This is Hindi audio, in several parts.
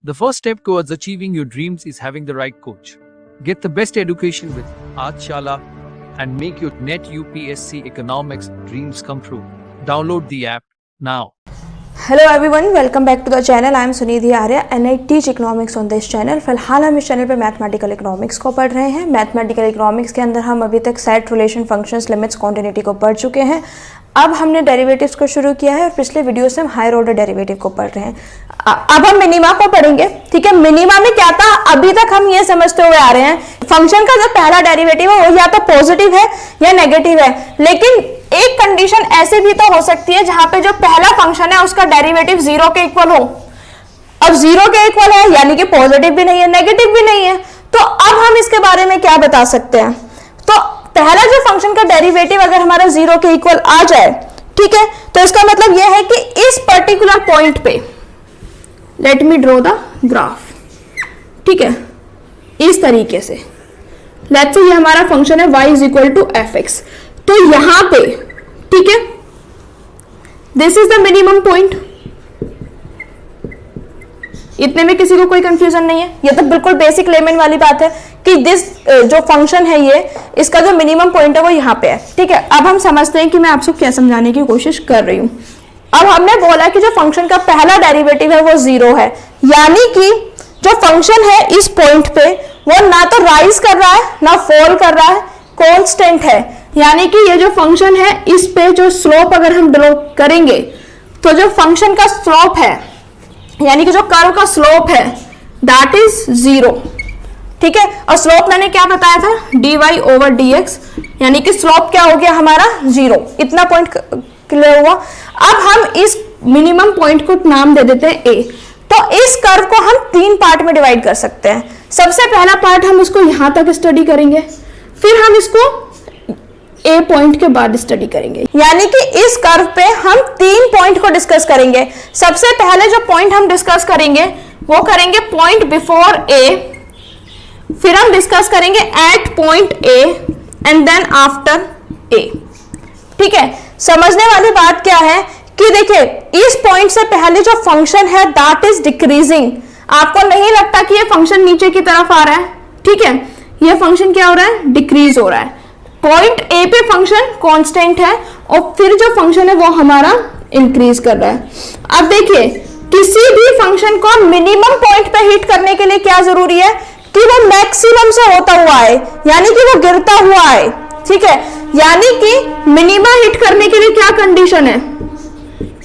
The first step towards achieving your dreams is having the right coach. Get the best education with Aajshala and make your NET UPSC economics dreams come true. Download the app now. Hello everyone, welcome back to the channel. I am Sunidhi Arya and I teach economics on this channel. फिलहाल हम इस चैनल पे मैथमेटिकल इकोनॉमिक्स को पढ़ रहे हैं. मैथमेटिकल इकोनॉमिक्स के अंदर हम अभी तक set, relation, functions, limits, continuity को पढ़ चुके हैं. अब हमने डेरिवेटिव्स को शुरू किया है और पिछले वीडियो से हम हायर ऑर्डर डेरिवेटिव को पढ़ रहे हैं. अब हम मिनिमा को पढ़ेंगे. ठीक है, मिनिमा में क्या था, अभी तक हम ये समझते हुए आ रहे हैं फंक्शन का जो पहला डेरिवेटिव है वो या तो पॉजिटिव है या नेगेटिव है. लेकिन एक कंडीशन ऐसे भी तो हो सकती है जहां पे जो पहला फंक्शन है उसका डेरिवेटिव जीरो के इक्वल हो. अब जीरो के इक्वल है यानी कि पॉजिटिव भी नहीं है, नेगेटिव भी नहीं है. तो अब हम इसके बारे में क्या बता सकते हैं. तो पहला जो फंक्शन का डेरिवेटिव अगर हमारा जीरो के इक्वल आ जाए, ठीक है, तो इसका मतलब यह है कि इस पर्टिकुलर पॉइंट पे, let me draw the graph. ठीक है, इस तरीके से लेट्स से ये हमारा फंक्शन है y is equal to F X. तो यहां पे, ठीक है, this is the minimum point. इतने में किसी को कोई कंफ्यूजन नहीं है. ये तो बिल्कुल बेसिक लेमन वाली बात है कि दिस जो फंक्शन है ये, इसका जो मिनिमम पॉइंट है वो यहाँ पे है. ठीक है, अब हम समझते हैं कि मैं आपको क्या समझाने की कोशिश कर रही हूं. अब हमने बोला कि जो फंक्शन का पहला डेरिवेटिव है वो जीरो है, यानी कि जो फंक्शन है इस पॉइंट पे वो ना तो राइज कर रहा है ना फॉल कर रहा है, कांस्टेंट है. यानी कि ये जो फंक्शन है इस पे जो स्लोप अगर हम ड्रॉ करेंगे तो जो फंक्शन का स्लोप है, यानी कि जो कर्व का स्लोप है, दैट इज जीरो. ठीक है, और स्लोप मैंने क्या बताया था, dy ओवर dx, यानी कि स्लोप क्या हो गया हमारा, जीरो. इतना पॉइंट क्लियर हुआ. अब हम इस मिनिमम पॉइंट को नाम दे देते हैं a. तो इस कर्व को हम तीन पार्ट में डिवाइड कर सकते हैं. सबसे पहला पार्ट हम इसको यहां तक स्टडी करेंगे, फिर हम इसको ए पॉइंट के बाद स्टडी करेंगे. यानी कि इस कर्व पे हम तीन पॉइंट को डिस्कस करेंगे. सबसे पहले जो पॉइंट हम डिस्कस करेंगे वो करेंगे पॉइंट बिफोर ए, फिर हम डिस्कस करेंगे at point A and then after A. ठीक है, समझने वाली बात क्या है कि देखिए इस पॉइंट से पहले जो फंक्शन है दैट इज डिक्रीजिंग. आपको नहीं लगता कि ये फंक्शन नीचे की तरफ आ रहा है. ठीक है, ये फंक्शन क्या हो रहा है, डिक्रीज हो रहा है. पॉइंट ए पे फंक्शन कांस्टेंट है और फिर जो फंक्शन है वो हमारा इंक्रीज कर रहा है. अब देखिए किसी भी फंक्शन को मिनिमम पॉइंट पे हिट करने के लिए क्या जरूरी है कि वो मैक्सिमम से होता हुआ है, यानी कि वो गिरता हुआ है. ठीक है, यानी कि मिनिमा हिट करने के लिए क्या कंडीशन है,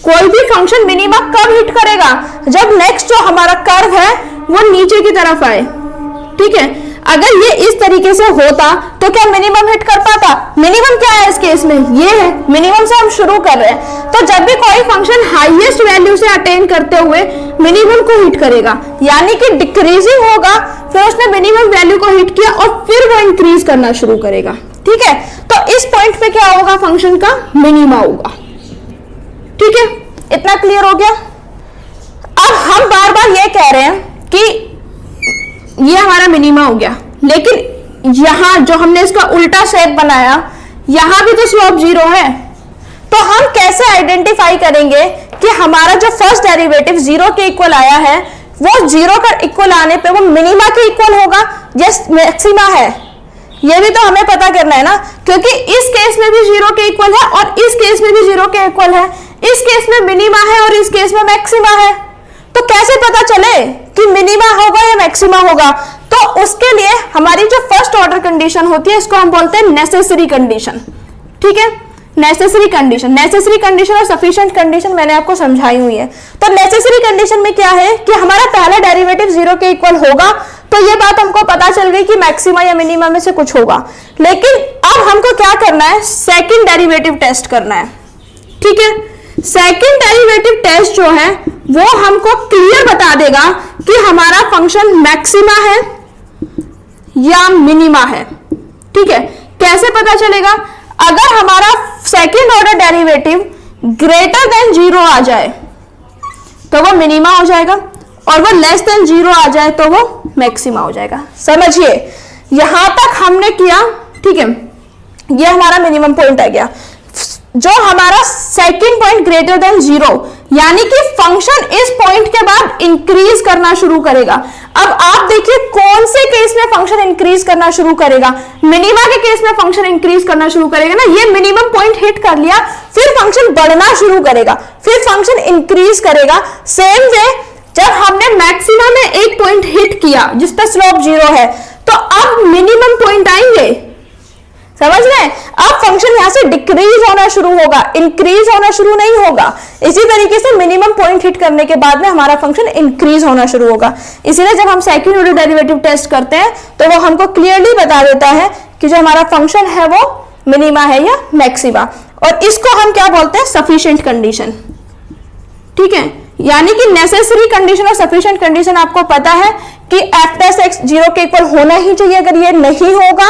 कोई भी फंक्शन मिनिमा कब हिट करेगा, जब नेक्स्ट जो हमारा कर्व है वो नीचे की तरफ आए. ठीक है, अगर ये इस तरीके से होता तो क्या मिनिमम हिट कर पाता. मिनिमम क्या है इस केस में, ये है मिनिमम से हम शुरू कर रहे हैं. तो जब भी कोई फंक्शन हाईएस्ट वैल्यू से अटेन करते हुए मिनिमम को हिट करेगा, यानी कि डिक्रीजिंग होगा, फिर उसने मिनिमम वैल्यू को हिट किया और फिर वो इंक्रीज करना शुरू करेगा. ठीक है, तो इस पॉइंट पे क्या होगा, फंक्शन का मिनिमा होगा. ठीक है, इतना क्लियर हो गया. अब हम बार बार ये कह रहे हैं कि ये हमारा मिनिमा हो गया, लेकिन यहां जो हमने इसका उल्टा शेप बनाया, यहां भी तो स्लोप जीरो है. तो हम कैसे आइडेंटिफाई करेंगे कि हमारा जो फर्स्ट डेरिवेटिव जीरो के इक्वल आया है वो जीरो का इक्वल आने पे वो मिनिमा के इक्वल होगा या मैक्सिमा है. ये भी तो हमें पता करना है ना, क्योंकि इस केस में भी जीरो के इक्वल है और इस केस में भी जीरो के इक्वल है. इस केस में मिनिमा है और इस केस में मैक्सिमा है. तो कैसे पता चले कि मिनिमा होगा या मैक्सिमा होगा. तो उसके लिए हमारी जो फर्स्ट ऑर्डर कंडीशन होती है इसको हम बोलते हैं नेसेसरी कंडीशन. ठीक है, नेसेसरी कंडीशन, नेसेसरी कंडीशन और सफिशिएंट कंडीशन मैंने आपको समझाई हुई है. तो नेसेसरी कंडीशन में क्या है कि हमारा पहला डेरिवेटिव जीरो के इक्वल होगा, तो ये बात हमको पता चल गई कि मैक्सिमा या मिनिमा में से कुछ होगा. लेकिन अब हमको क्या करना है, सेकंड डेरिवेटिव टेस्ट करना है. ठीक है, सेकंड डेरिवेटिव टेस्ट जो है वो हमको क्लियर बता देगा कि हमारा फंक्शन मैक्सिमा है या मिनिमा है. ठीक है, कैसे पता चलेगा, अगर हमारा second order derivative greater than zero आ जाए तो वो मिनिमा हो जाएगा और वो लेस देन जीरो आ जाए तो वो मैक्सिमा हो जाएगा. समझिए, यहां तक हमने किया. ठीक है, ये हमारा मिनिमम पॉइंट आ गया. जो हमारा second point greater than zero, यानी कि फंक्शन इस पॉइंट के बाद इंक्रीज करना शुरू करेगा। अब आप देखिए कौन से केस में फंक्शन इंक्रीज करना शुरू करेगा, मिनिमा के केस में फंक्शन इंक्रीज करना शुरू करेगा ना, ये मिनिमम पॉइंट हिट कर लिया, फिर फंक्शन बढ़ना शुरू करेगा, फिर फंक्शन इंक्रीज करेगा। सेम वे जब हमने मैक्सिमा में एक पॉइंट हिट किया जिस पर स्लोप 0 है, तो अब मिनिमम पॉइंट आएंगे, समझ रहे हैं? अब फंक्शन यहां से डिक्रीज होना शुरू होगा, इंक्रीज होना शुरू नहीं होगा। इसी तरीके से मिनिमम पॉइंट हिट करने के बाद में हमारा फंक्शन इंक्रीज होना शुरू होगा। इसीलिए जब हम सेकंड ऑर्डर डेरिवेटिव टेस्ट करते हैं तो वो हमको क्लियरली बता देता है कि जो हमारा फंक्शन है वो मिनिमा है या मैक्सिमा, और इसको हम क्या बोलते हैं, सफिशिएंट कंडीशन। ठीक है, यानी कि नेसेसरी कंडीशन और सफिशिएंट कंडीशन आपको पता है कि एफ टेस्ट एक्स 0 के इक्वल होना ही चाहिए। अगर ये नहीं होगा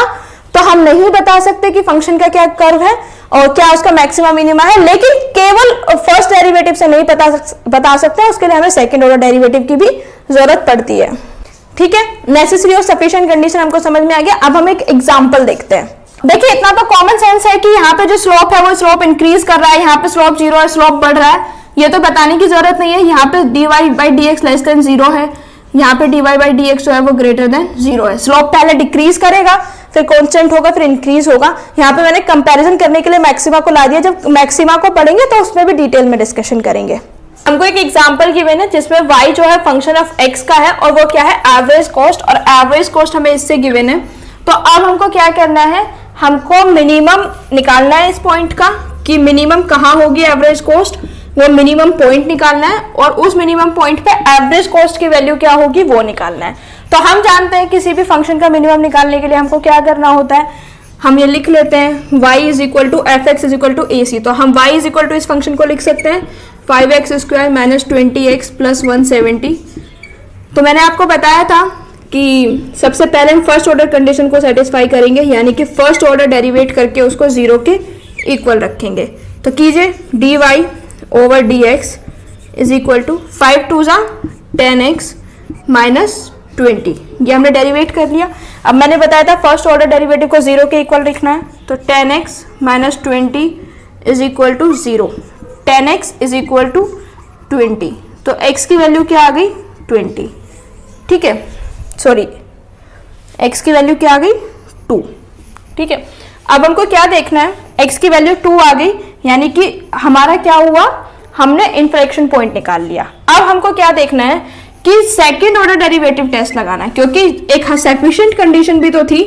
तो हम नहीं बता सकते कि फंक्शन का क्या कर्व है और क्या उसका मैक्सिमा मिनिमा है, लेकिन केवल फर्स्ट डेरिवेटिव से नहीं बता सकते, उसके लिए हमें सेकंड ऑर्डर डेरिवेटिव की भी जरूरत पड़ती है। ठीक है, नेसेसरी और सफिशिएंट कंडीशन हमको समझ में आ गया। अब हम एक एग्जांपल देखते हैं। देखिए इतना तो कॉमन सेंस है कि यहाँ पे जो स्लोप है वो स्लोप इंक्रीज कर रहा है, यहाँ पे स्लोप 0 है, स्लोप बढ़ रहा है, ये तो बताने की जरूरत नहीं है। यहाँ पे dy/dx लेस देन 0 है, यहाँ पे dy/dx जो है वो ग्रेटर देन 0 है। स्लोप पहले डिक्रीज करेगा, फिर कांस्टेंट होगा, फिर इंक्रीज होगा। यहाँ पे मैंने कंपैरिजन करने के लिए मैक्सिमा को ला दिया, जब मैक्सिमा को पढ़ेंगे तो उसमें भी डिटेल में डिस्कशन करेंगे। हमको एक एग्जांपल गिवन है जिसमें y जो है फंक्शन ऑफ x का है और वो क्या है, एवरेज कॉस्ट, और एवरेज कॉस्ट हमें इससे गिवन है। तो अब हमको क्या करना है, हमको मिनिमम निकालना है इस पॉइंट का कि मिनिमम कहाँ होगी एवरेज कॉस्ट, वो मिनिमम पॉइंट निकालना है, और उस मिनिमम पॉइंट पे एवरेज कॉस्ट की वैल्यू क्या होगी वो निकालना है। तो हम जानते हैं किसी भी फंक्शन का मिनिमम निकालने के लिए हमको क्या करना होता है, हम ये लिख लेते हैं y is equal to F x is equal to a c. तो हम y इज इक्वल टू इस फंक्शन को लिख सकते हैं 5x² माइनस 20x प्लस 170। तो मैंने आपको बताया था कि सबसे पहले हम फर्स्ट ऑर्डर कंडीशन को सेटिस्फाई करेंगे, यानी कि फर्स्ट ऑर्डर डेरिवेट करके उसको 0 के इक्वल रखेंगे। तो कीजिए dy/dx is equal to 5 2 10x minus 20, ये हमने डेरिवेट कर लिया। अब मैंने बताया था फर्स्ट ऑर्डर डेरिवेटिव को 0 के इक्वल लिखना है, तो 10x minus 20 is equal to 0, 10x is equal to 20। तो x की वैल्यू क्या आ गई, 20। ठीक है, सॉरी x की वैल्यू क्या आ गई, 2। ठीक है, अब हमको क्या देखना है, x की वैल्यू 2 आ गई, यानी कि हमारा क्या हुआ, हमने इंफ्लेक्शन पॉइंट निकाल लिया। अब हमको क्या देखना है कि सेकंड ऑर्डर डेरिवेटिव टेस्ट लगाना है, क्योंकि एक सफिशिएंट कंडीशन भी तो थी।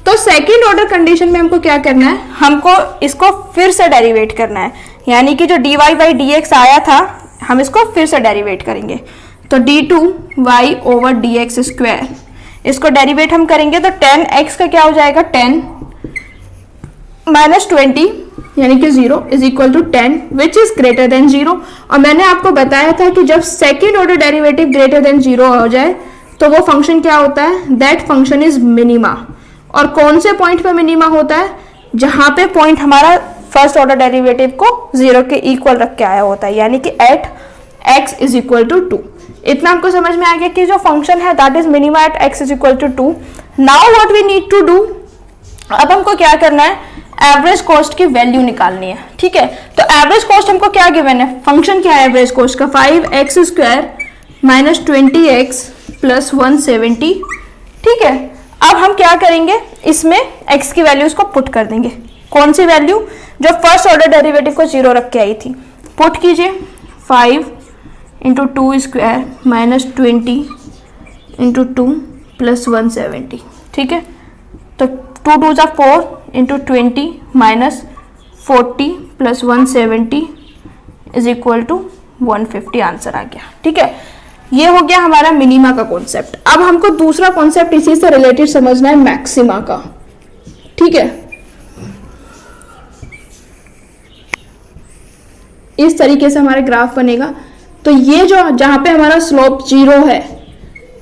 तो सेकंड ऑर्डर कंडीशन में हमको क्या करना है, हमको इसको फिर से डेरिवेट करना है, यानी कि जो dy/dx आया था हम इसको फिर से डेरिवेट करेंगे। तो d2y/dx², इसको डेरिवेट हम करेंगे तो 10x का क्या हो जाएगा, 10 माइनस 20 यानी कि 0 is equal to 10 which is greater than 0। और मैंने आपको बताया था कि जब second order derivative greater than 0 हो जाए तो वो फंक्शन क्या होता है, दैट फंक्शन इज मिनिमा। और कौन से पॉइंट पे मिनिमा होता है, जहां पे पॉइंट हमारा फर्स्ट ऑर्डर डेरिवेटिव को 0 के इक्वल रख के आया होता है, यानी कि at x is equal to 2। इतना आपको समझ में आ गया कि जो फंक्शन है that is minima at x is equal to 2। Now what we need to do, अब हमको क्या करना है, एवरेज कॉस्ट की वैल्यू निकालनी है। ठीक है, तो एवरेज कॉस्ट हमको क्या गिवन है, फंक्शन क्या है एवरेज कॉस्ट का, 5x² माइनस 20x प्लस 170। ठीक है, अब हम क्या करेंगे, इसमें x की वैल्यूज को पुट कर देंगे। कौन सी वैल्यू, जो फर्स्ट ऑर्डर डेरिवेटिव को 0 रख के आई थी, पुट कीजिए 5 इंटू 2² माइनस 20 इंटू 2 प्लस 170। ठीक है, तो 2 2 जा 4 into 20 minus 40 plus 170 is equal to 150 answer आ गया। ठीक है, ये हो गया हमारा मिनिमा का कॉन्सेप्ट। अब हमको दूसरा कॉन्सेप्ट इसी से रिलेटेड समझना है, मैक्सिमा का। ठीक है, इस तरीके से हमारा ग्राफ बनेगा। तो ये जो जहां पे हमारा स्लोप 0 है,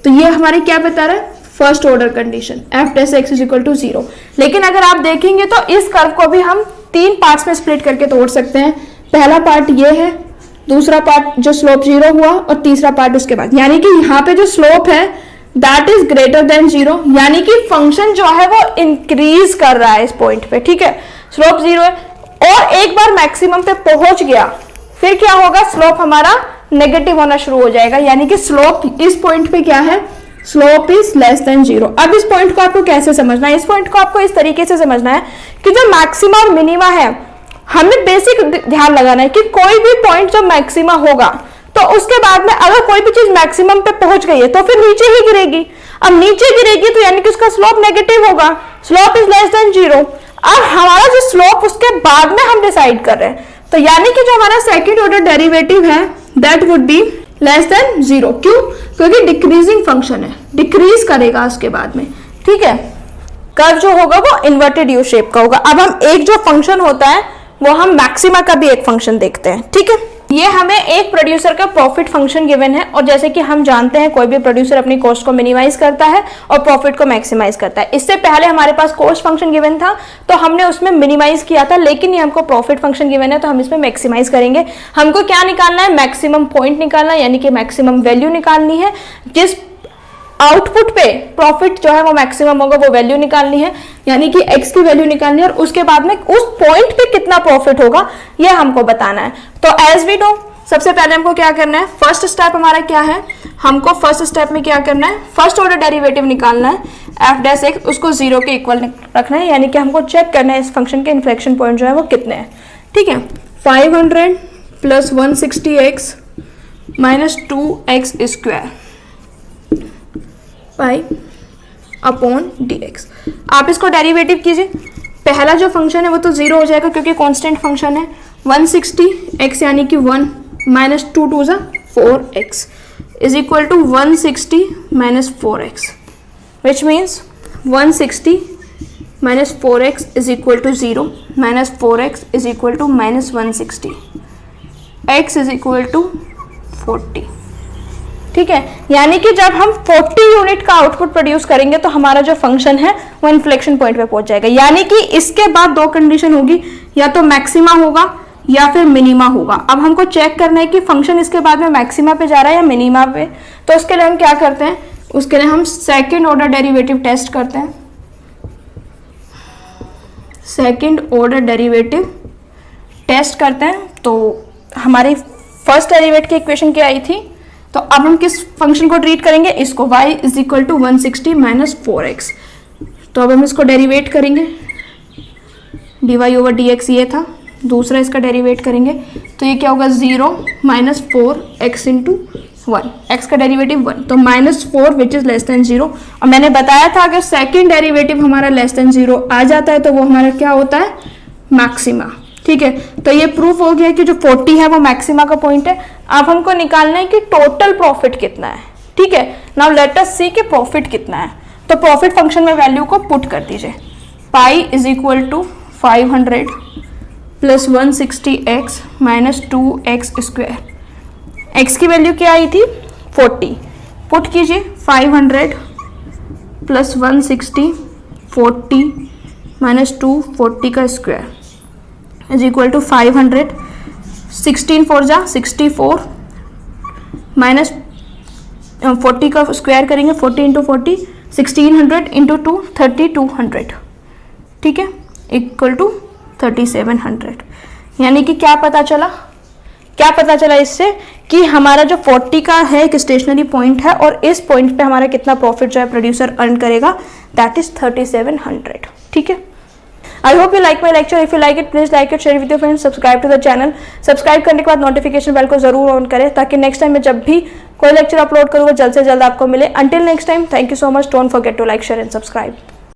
तो ये हमारे क्या बता रहा है, first order condition F test X is equal to 0। लेकिन अगर आप देखेंगे तो इस कर्व को भी हम 3 पार्ट्स में स्प्लिट करके तोड़ सकते हैं। पहला पार्ट ये है, दूसरा पार्ट जो स्लोप 0 हुआ, और तीसरा पार्ट उसके बाद, यानी कि यहाँ पे जो स्लोप है दैट इज ग्रेटर देन 0, यानी कि फंक्शन जो है वो इंक्रीज कर रहा है इस पॉइंट पे। ठीक है, स्लोप 0 है, और एक बार मैक्सिमम पे पहुंच गया फिर क्या होगा, स्लोप हमारा नेगेटिव होना शुरू हो जाएगा, यानी कि स्लोप इस पॉइंट पे क्या है, स्लोप इज लेस देन 0। अब इस पॉइंट को आपको कैसे समझना है, इस पॉइंट को आपको इस तरीके से समझना है कि जो मैक्सिमा और मिनिमा है, हमें बेसिक ध्यान लगाना है कि कोई भी पॉइंट जो मैक्सिमा होगा तो उसके बाद में अगर कोई भी चीज मैक्सिमम पे पहुंच गई है तो फिर नीचे ही गिरेगी। अब नीचे गिरेगी तो यानी कि उसका स्लोप नेगेटिव होगा, स्लोप इज लेस देन 0। अब हमारा जो स्लोप उसके बाद में हम डिसाइड कर रहे हैं, तो यानी कि जो हमारा सेकंड ऑर्डर डेरिवेटिव है that would be less than 0। क्यों? क्योंकि डिक्रीजिंग फंक्शन है, डिक्रीज करेगा उसके बाद में, ठीक है। कर्व जो होगा वो इन्वर्टेड यू शेप का होगा। अब हम एक जो फंक्शन होता है वो हम मैक्सिमा का भी एक फंक्शन देखते हैं, ठीक है। ये हमें एक प्रोड्यूसर का प्रॉफिट फंक्शन गिवन है, और जैसे कि हम जानते हैं कोई भी प्रोड्यूसर अपनी कॉस्ट को मिनिमाइज करता है और प्रॉफिट को मैक्सिमाइज करता है। इससे पहले हमारे पास कॉस्ट फंक्शन गिवन था तो हमने उसमें मिनिमाइज किया था, लेकिन ये हमको प्रॉफिट फंक्शन गिवन है तो हम इसमें मैक्सिमाइज करेंगे। हमको क्या निकालना है, मैक्सिमम पॉइंट निकालना है, यानी कि मैक्सिमम वैल्यू निकालनी है। जिस आउटपुट पे प्रॉफिट जो है वो मैक्सिमम होगा वो वैल्यू निकालनी है, यानी कि x की वैल्यू निकालनी है, और उसके बाद में उस पॉइंट पे कितना प्रॉफिट होगा ये हमको बताना है। तो एज वी नो, सबसे पहले हमको क्या करना है, फर्स्ट स्टेप हमारा क्या है, हमको फर्स्ट स्टेप में क्या करना है, फर्स्ट ऑर्डर डेरिवेटिव निकालना है एफ डैश एक्स, उसको 0 के इक्वल रखना है, यानी कि हमको चेक करना है इस फंक्शन के इन्फ्लेक्शन पॉइंट जो है वो कितने हैं, ठीक है। 500 plus 160x minus 2x square pi upon dx। आप इसको डेरिवेटिव कीजिए, पहला जो फंक्शन है वो तो 0 हो जाएगा क्योंकि कांस्टेंट फंक्शन है। 160x यानी कि 1 माइनस 2 2 ज़ा 4x is equal to 160 minus 4x, which means 160 minus 4x is equal to 0 minus 4x is equal to minus 160, x is equal to 40, ठीक है। यानी कि जब हम 40 यूनिट का आउटपुट प्रोड्यूस करेंगे तो हमारा जो फंक्शन है वो इन्फ्लेक्शन पॉइंट पे पहुंच जाएगा, यानी कि इसके बाद दो कंडीशन होगी, या तो मैक्सिमा होगा या फिर मिनिमा होगा। अब हमको चेक करना है कि फंक्शन इसके बाद में मैक्सिमा पे जा रहा है या मिनिमा पे, तो उसके लिए हम क्या करते हैं, उसके लिए हम सेकेंड ऑर्डर डेरिवेटिव टेस्ट करते हैं। सेकेंड ऑर्डर डेरिवेटिव टेस्ट करते हैं, तो हमारी फर्स्ट डेरिवेटिव की इक्वेशन क्या आई थी, तो अब हम किस फंक्शन को ट्रीट करेंगे, इसको y is equal to 160 minus 4x। तो अब हम इसको डेरिवेट करेंगे, dy ओवर dx ये था, दूसरा इसका डेरिवेट करेंगे तो ये क्या होगा 0 माइनस 4x इंटू 1, x का डेरिवेटिव 1, तो minus 4 which is less than 0। और मैंने बताया था अगर सेकेंड डेरिवेटिव हमारा लेस देन 0 आ जाता है तो वो हमारा क्या होता है, मैक्सिमा, ठीक है। तो ये प्रूफ हो गया कि जो 40 है वो मैक्सिमा का पॉइंट है। अब हमको निकालना है कि टोटल प्रॉफिट कितना है, ठीक है। नाउ लेट अस सी कि प्रॉफिट कितना है। तो प्रॉफिट फंक्शन में वैल्यू को पुट कर दीजिए, pi is equal to 500 plus 160x minus 2x square. x की वैल्यू क्या आई थी 40, पुट कीजिए 500 प्लस 160 40 माइनस 2 40 का स्क्वायर इज इक्वल टू 500, 16 4 जा 64 माइनस 40 का स्क्वायर करेंगे 40 इंटू 40, 1600 इंटू 2 3200, ठीक है, इक्वल टू 3700। यानी कि क्या पता चला इससे कि हमारा जो 40 का है एक स्टेशनरी पॉइंट है और इस पॉइंट पे हमारा कितना प्रॉफिट जो है प्रोड्यूसर अर्न करेगा, दैट इज 3700, ठीक है। I hope you like my lecture. If you like it, please like it, share it with your friends, subscribe to the channel. Subscribe करने के बाद नोटिफिकेशन बेल को जरूर ऑन करें ताकि नेक्स्ट टाइम में जब भी कोई लेक्चर अपलोड करूँ वो जल्द से जल्द आपको मिले। Until next time, thank you so much. Don't forget to like, share and subscribe.